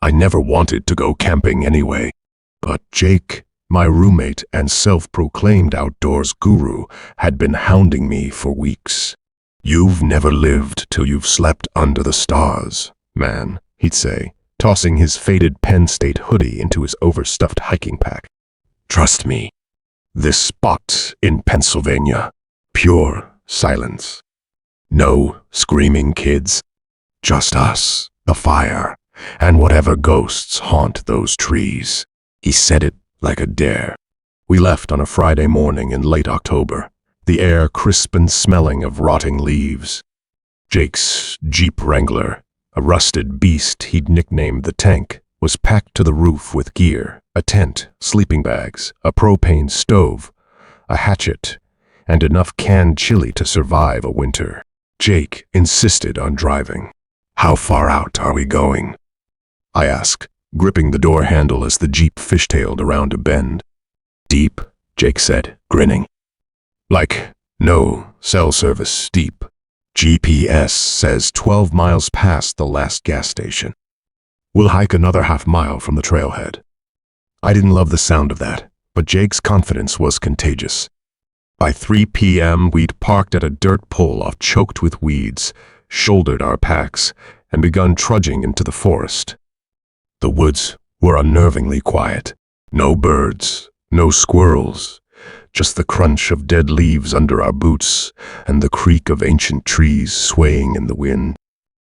I never wanted to go camping anyway. But Jake, my roommate and self-proclaimed outdoors guru, had been hounding me for weeks. "You've never lived till you've slept under the stars, man," he'd say, tossing his faded Penn State hoodie into his overstuffed hiking pack. "Trust me, this spot in Pennsylvania, pure silence. No screaming kids, just us, the fire, and whatever ghosts haunt those trees." He said it like a dare. We left on a Friday morning in late October, the air crisp and smelling of rotting leaves. Jake's Jeep Wrangler, a rusted beast he'd nicknamed the Tank, was packed to the roof with gear, a tent, sleeping bags, a propane stove, a hatchet, and enough canned chili to survive a winter. Jake insisted on driving. "How far out are we going?" I asked, gripping the door handle as the Jeep fishtailed around a bend. "Deep," Jake said, grinning. "Like, no cell service deep. GPS says 12 miles past the last gas station. We'll hike another half-mile from the trailhead." I didn't love the sound of that, but Jake's confidence was contagious. By 3 p.m., we'd parked at a dirt pull-off choked with weeds, shouldered our packs, and begun trudging into the forest. The woods were unnervingly quiet. No birds, no squirrels, just the crunch of dead leaves under our boots and the creak of ancient trees swaying in the wind.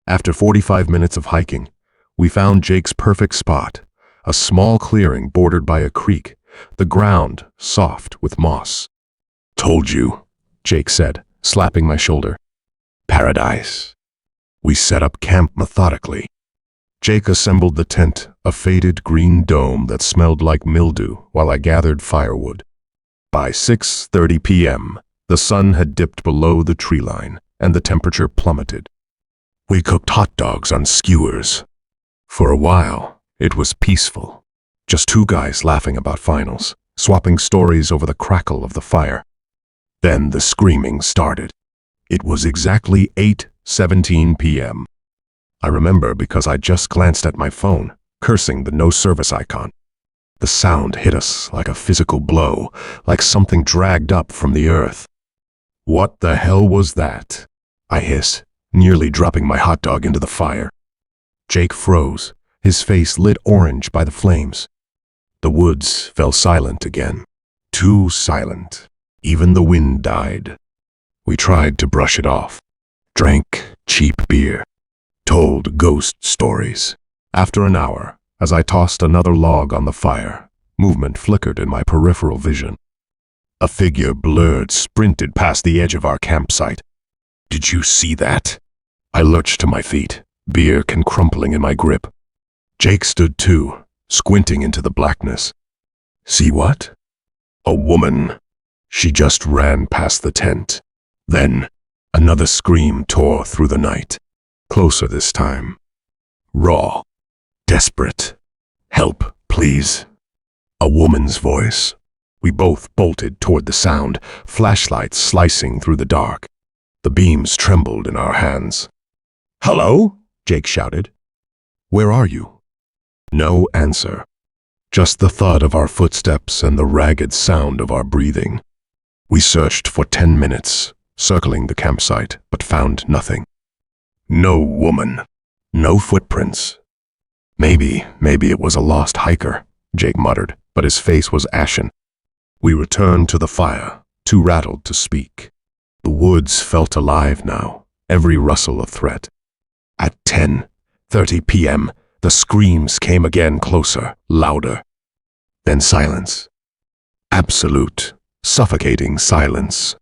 After 45 minutes of hiking, we found Jake's perfect spot, a small clearing bordered by a creek, the ground soft with moss. "Told you," Jake said, slapping my shoulder. "Paradise." We set up camp methodically. Jake assembled the tent, a faded green dome that smelled like mildew, while I gathered firewood. By 6:30 p.m., the sun had dipped below the tree line, and the temperature plummeted. We cooked hot dogs on skewers. For a while, it was peaceful. Just two guys laughing about finals, swapping stories over the crackle of the fire. Then the screaming started. It was exactly 8:17 p.m. I remember because I just glanced at my phone, cursing the no-service icon. The sound hit us like a physical blow, like something dragged up from the earth. "What the hell was that?" I hissed, nearly dropping my hot dog into the fire. Jake froze, his face lit orange by the flames. The woods fell silent again. Too silent. Even the wind died. We tried to brush it off. Drank cheap beer. Told ghost stories. After an hour, as I tossed another log on the fire, movement flickered in my peripheral vision. A figure blurred sprinted past the edge of our campsite. "Did you see that?" I lurched to my feet, beer can crumpling in my grip. Jake stood too, squinting into the blackness. "See what?" "A woman. She just ran past the tent." Then, another scream tore through the night. Closer this time. Raw. Desperate. "Help, please." A woman's voice. We both bolted toward the sound, flashlights slicing through the dark. The beams trembled in our hands. "Hello?" Jake shouted. "Where are you?" No answer. Just the thud of our footsteps and the ragged sound of our breathing. We searched for 10 minutes, circling the campsite, but found nothing. No woman. No footprints. Maybe it was a lost hiker," Jake muttered, but his face was ashen. We returned to the fire, too rattled to speak. The woods felt alive now, every rustle a threat. At 10:30 p.m., the screams came again, closer, louder. Then silence. Absolute, suffocating silence.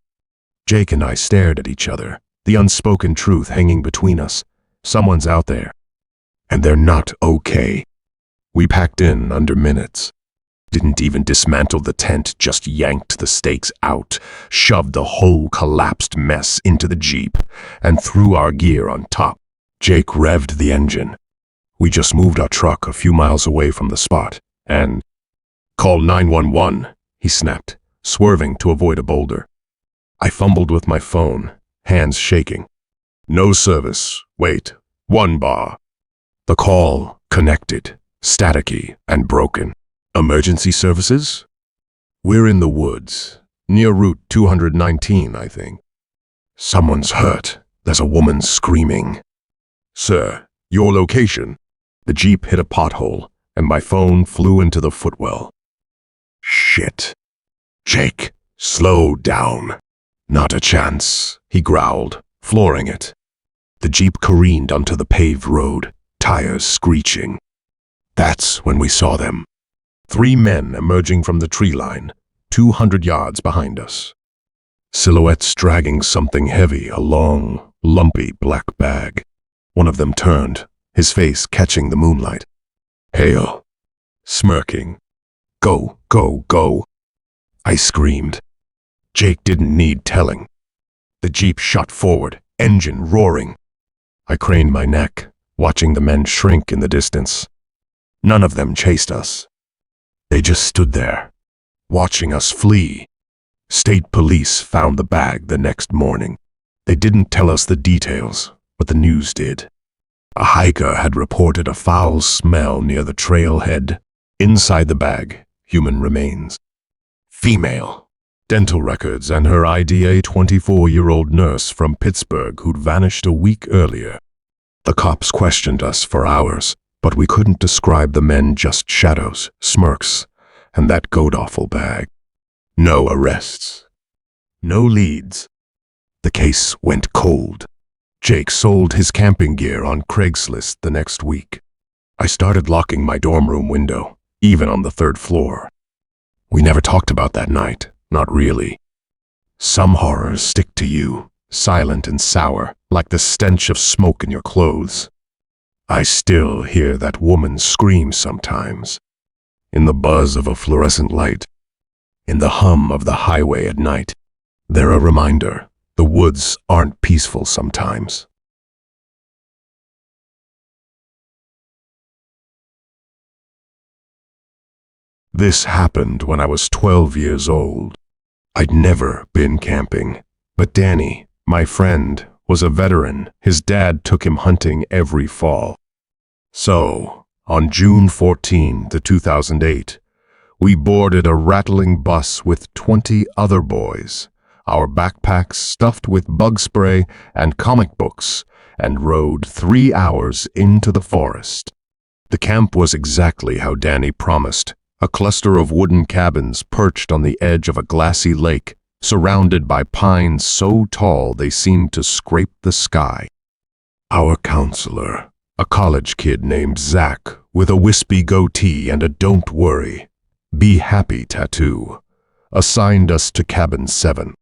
Jake and I stared at each other, the unspoken truth hanging between us. Someone's out there. And they're not okay. We packed in under minutes. Didn't even dismantle the tent, just yanked the stakes out, shoved the whole collapsed mess into the Jeep, and threw our gear on top. Jake revved the engine. We just moved our truck a few miles away from the spot, and "Call 911, he snapped, swerving to avoid a boulder. I fumbled with my phone, hands shaking. "No service. Wait. 1 bar." The call Connected, staticky, and broken. Emergency services? We're in the woods, near Route 219, I think. Someone's hurt. There's a woman screaming. Sir, your location? The Jeep hit a pothole, and my phone flew into the footwell. Shit. Jake, slow down. Not a chance, he growled, flooring it. The Jeep careened onto the paved road, tires screeching. That's when we saw them. 3 men emerging from the tree line, 200 yards behind us. Silhouettes dragging something heavy, a long, lumpy black bag. One of them turned, his face catching the moonlight. Hail. Smirking. Go, go, go. I screamed. Jake didn't need telling. The Jeep shot forward, engine roaring. I craned my neck, watching the men shrink in the distance. None of them chased us. They just stood there, watching us flee. State police found the bag the next morning. They didn't tell us the details, but the news did. A hiker had reported a foul smell near the trailhead. Inside the bag, human remains. Female. Dental records and her ID, a 24-year-old nurse from Pittsburgh who'd vanished a week earlier. The cops questioned us for hours, but we couldn't describe the men, just shadows, smirks, and that god-awful bag. No arrests. No leads. The case went cold. Jake sold his camping gear on Craigslist the next week. I started locking my dorm room window, even on the 3rd floor. We never talked about that night, not really. Some horrors stick to you, silent and sour, like the stench of smoke in your clothes. I still hear that woman scream sometimes, in the buzz of a fluorescent light, in the hum of the highway at night. They're a reminder. The woods aren't peaceful sometimes. This happened when I was 12 years old. I'd never been camping, but Danny, my friend, was a veteran. His dad took him hunting every fall. So, on June 14, 2008, we boarded a rattling bus with 20 other boys, our backpacks stuffed with bug spray and comic books, and rode 3 hours into the forest. The camp was exactly how Danny promised, a cluster of wooden cabins perched on the edge of a glassy lake, surrounded by pines so tall they seemed to scrape the sky. Our counselor, a college kid named Zach, with a wispy goatee and a "Don't worry, be happy" tattoo, assigned us to cabin 7.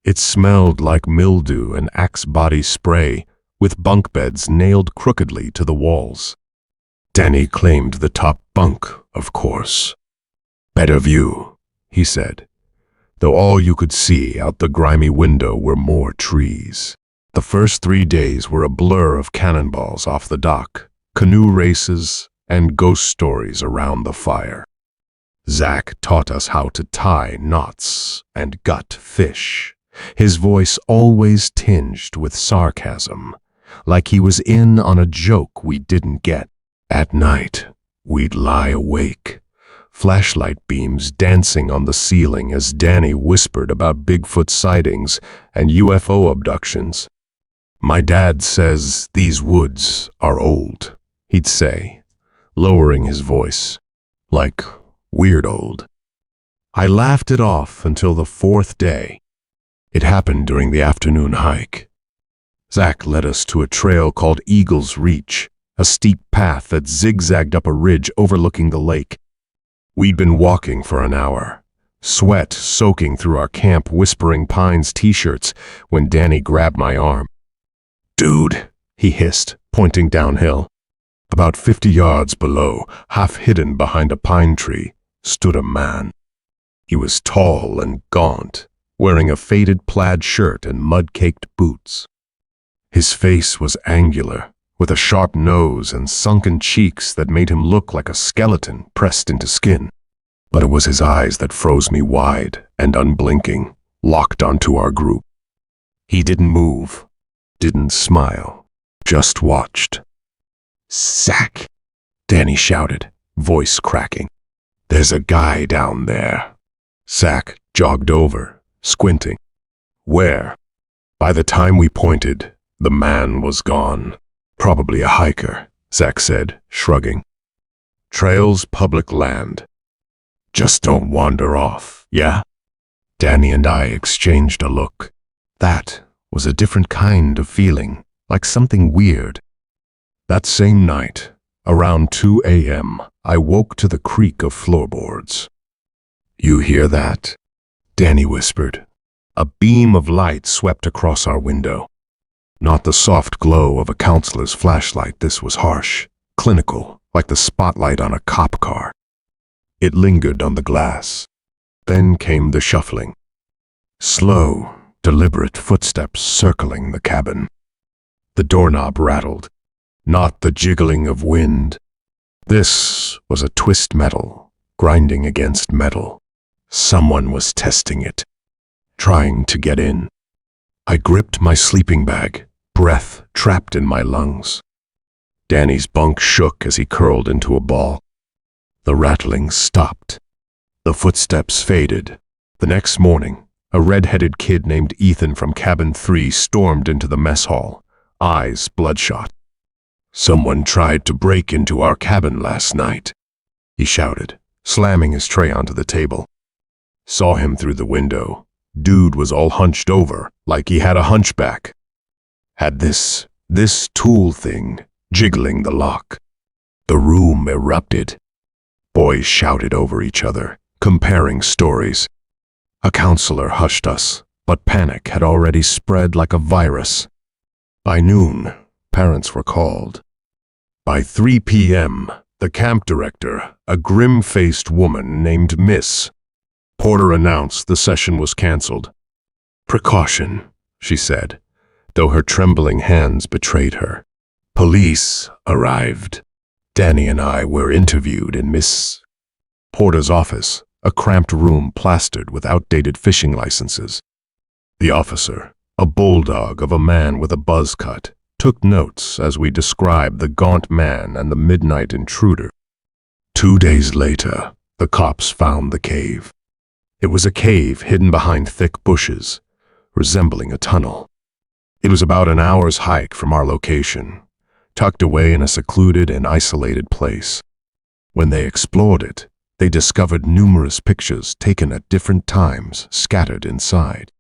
It smelled like mildew and Axe body spray, with bunk beds nailed crookedly to the walls. Danny claimed the top bunk, of course. Better view, he said, though all you could see out the grimy window were more trees. The first 3 days were a blur of cannonballs off the dock, canoe races, and ghost stories around the fire. Zach taught us how to tie knots and gut fish, his voice always tinged with sarcasm, like he was in on a joke we didn't get. At night, we'd lie awake, flashlight beams dancing on the ceiling as Danny whispered about Bigfoot sightings and UFO abductions. My dad says these woods are old, he'd say, lowering his voice, like weird old. I laughed it off until the 4th day. It happened during the afternoon hike. Zach led us to a trail called Eagle's Reach, a steep path that zigzagged up a ridge overlooking the lake. We'd been walking for an hour, sweat soaking through our Camp Whispering Pines t-shirts, when Danny grabbed my arm. "Dude," he hissed, pointing downhill. About 50 yards below, half hidden behind a pine tree, stood a man. He was tall and gaunt, wearing a faded plaid shirt and mud-caked boots. His face was angular, with a sharp nose and sunken cheeks that made him look like a skeleton pressed into skin. But it was his eyes that froze me wide and unblinking, locked onto our group. He didn't move, didn't smile, just watched. "Zach," Danny shouted, voice cracking. "There's a guy down there." Zach jogged over, squinting. "Where?" By the time we pointed, the man was gone. "Probably a hiker," Zach said, shrugging. "Trails public land. Just don't wander off, yeah?" Danny and I exchanged a look. That was a different kind of feeling, like something weird. That same night, around 2 a.m., I woke to the creak of floorboards. "You hear that?" Danny whispered. A beam of light swept across our window. Not the soft glow of a counselor's flashlight. This was harsh, clinical, like the spotlight on a cop car. It lingered on the glass. Then came the shuffling. Slow, deliberate footsteps circling the cabin. The doorknob rattled, not the jiggling of wind. This was a twist metal, grinding against metal. Someone was testing it, trying to get in. I gripped my sleeping bag, breath trapped in my lungs. Danny's bunk shook as he curled into a ball. The rattling stopped. The footsteps faded. The next morning, a red-headed kid named Ethan from Cabin 3 stormed into the mess hall, eyes bloodshot. "Someone tried to break into our cabin last night," he shouted, slamming his tray onto the table. Saw him through the window. Dude was all hunched over, like he had a hunchback. Had this tool thing, jiggling the lock. The room erupted. Boys shouted over each other, comparing stories. A counselor hushed us, but panic had already spread like a virus. By noon, parents were called. By 3 p.m., the camp director, a grim-faced woman named Miss Porter, announced the session was canceled. "Precaution," she said, though her trembling hands betrayed her. Police arrived. Danny and I were interviewed in Miss Porter's office, a cramped room plastered with outdated fishing licenses. The officer, a bulldog of a man with a buzz cut, took notes as we described the gaunt man and the midnight intruder. 2 days later, the cops found the cave. It was a cave hidden behind thick bushes, resembling a tunnel. It was about an hour's hike from our location, tucked away in a secluded and isolated place. When they explored it, they discovered numerous pictures taken at different times scattered inside.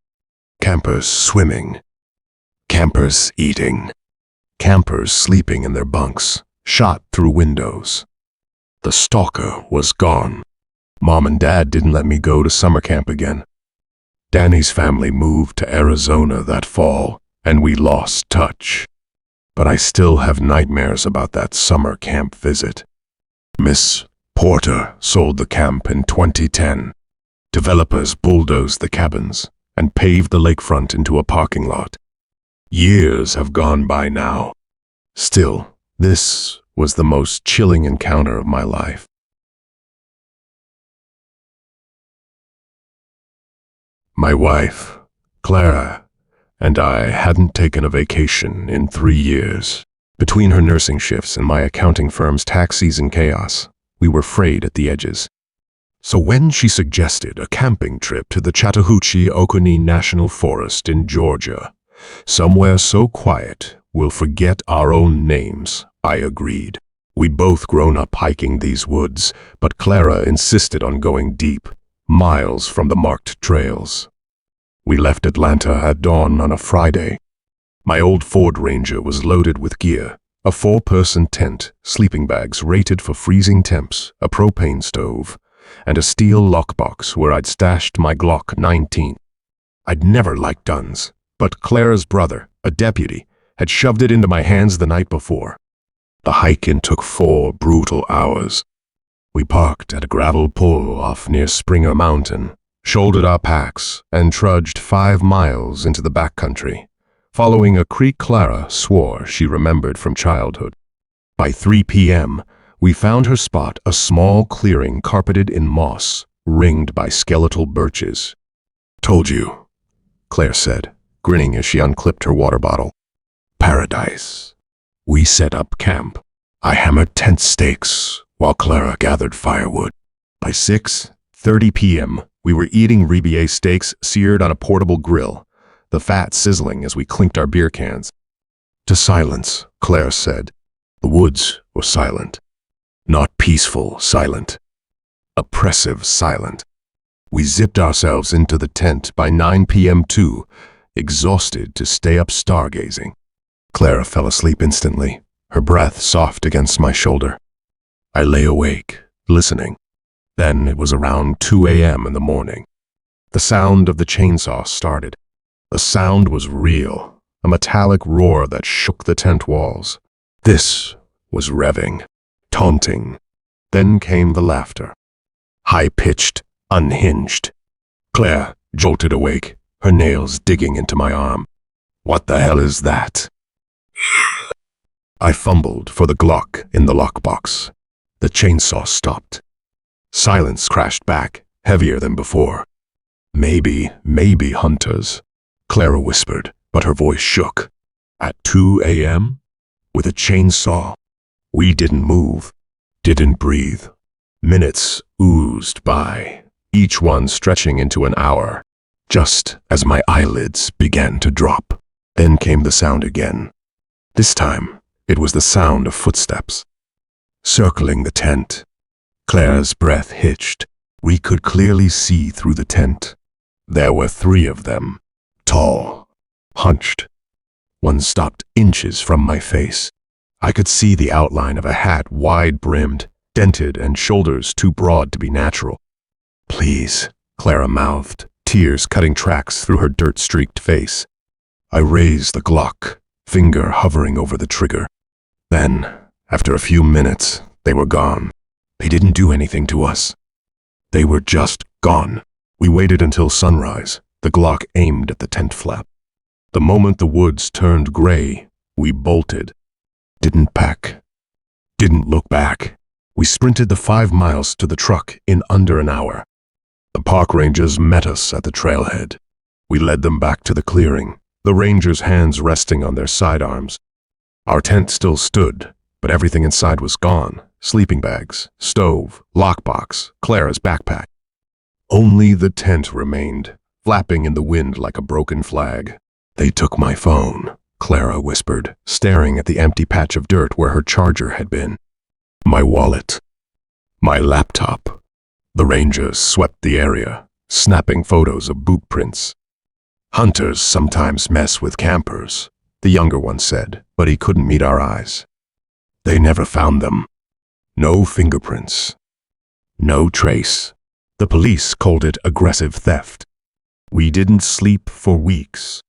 Campers swimming, campers eating, campers sleeping in their bunks, shot through windows. The stalker was gone. Mom and Dad didn't let me go to summer camp again. Danny's family moved to Arizona that fall, and we lost touch. But I still have nightmares about that summer camp visit. Miss Porter sold the camp in 2010. Developers bulldozed the cabins and paved the lakefront into a parking lot. Years have gone by now. Still, this was the most chilling encounter of my life. My wife, Clara, and I hadn't taken a vacation in 3 years. Between her nursing shifts and my accounting firm's tax season chaos, we were frayed at the edges. So when she suggested a camping trip to the Chattahoochee-Oconee National Forest in Georgia, somewhere so quiet we'll forget our own names, I agreed. We'd both grown up hiking these woods, but Clara insisted on going deep, miles from the marked trails. We left Atlanta at dawn on a Friday. My old Ford Ranger was loaded with gear, a 4-person tent, sleeping bags rated for freezing temps, a propane stove, and a steel lockbox where I'd stashed my Glock 19. I'd never liked guns, but Clara's brother, a deputy, had shoved it into my hands the night before. The hike-in took 4 brutal hours. We parked at a gravel pull off near Springer Mountain, shouldered our packs, and trudged 5 miles into the backcountry, following a creek Clara swore she remembered from childhood. By 3 p.m., we found her spot, a small clearing carpeted in moss, ringed by skeletal birches. "Told you," Claire said, grinning as she unclipped her water bottle. "Paradise." We set up camp. I hammered tent stakes while Clara gathered firewood. By 6:30 p.m., we were eating Ribier steaks seared on a portable grill, the fat sizzling as we clinked our beer cans. To silence, Claire said. The woods were silent. Not peaceful silent. Oppressive silent. We zipped ourselves into the tent by 9 p.m. too, exhausted to stay up stargazing. Clara fell asleep instantly, her breath soft against my shoulder. I lay awake, listening. Then it was around 2 a.m. in the morning. The sound of the chainsaw started. The sound was real, a metallic roar that shook the tent walls. This was revving, taunting. Then came the laughter. High-pitched, unhinged. Claire jolted awake, her nails digging into my arm. What the hell is that? I fumbled for the Glock in the lockbox. The chainsaw stopped. Silence crashed back, heavier than before. Maybe hunters, Clara whispered, but her voice shook. At 2 a.m.? With a chainsaw? We didn't move, didn't breathe. Minutes oozed by, each one stretching into an hour, just as my eyelids began to drop. Then came the sound again. This time, it was the sound of footsteps. Circling the tent. Claire's breath hitched. We could clearly see through the tent. There were 3 of them, tall, hunched. One stopped inches from my face. I could see the outline of a hat wide-brimmed, dented, and shoulders too broad to be natural. Please, Clara mouthed, tears cutting tracks through her dirt-streaked face. I raised the Glock, finger hovering over the trigger. Then, after a few minutes, they were gone. They didn't do anything to us. They were just gone. We waited until sunrise, the Glock aimed at the tent flap. The moment the woods turned gray, we bolted. Didn't pack. Didn't look back. We sprinted the 5 miles to the truck in under an hour. The park rangers met us at the trailhead. We led them back to the clearing, the rangers' hands resting on their sidearms. Our tent still stood, but everything inside was gone. Sleeping bags, stove, lockbox, Clara's backpack. Only the tent remained, flapping in the wind like a broken flag. They took my phone, Clara whispered, staring at the empty patch of dirt where her charger had been. My wallet. My laptop. The rangers swept the area, snapping photos of boot prints. Hunters sometimes mess with campers, the younger one said, but he couldn't meet our eyes. They never found them. No fingerprints. No trace. The police called it aggressive theft. We didn't sleep for weeks.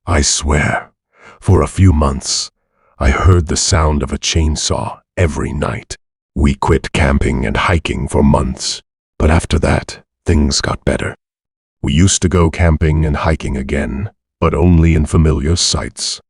I swear, for a few months, I heard the sound of a chainsaw every night. We quit camping and hiking for months, but after that, things got better. We used to go camping and hiking again, but only in familiar sites.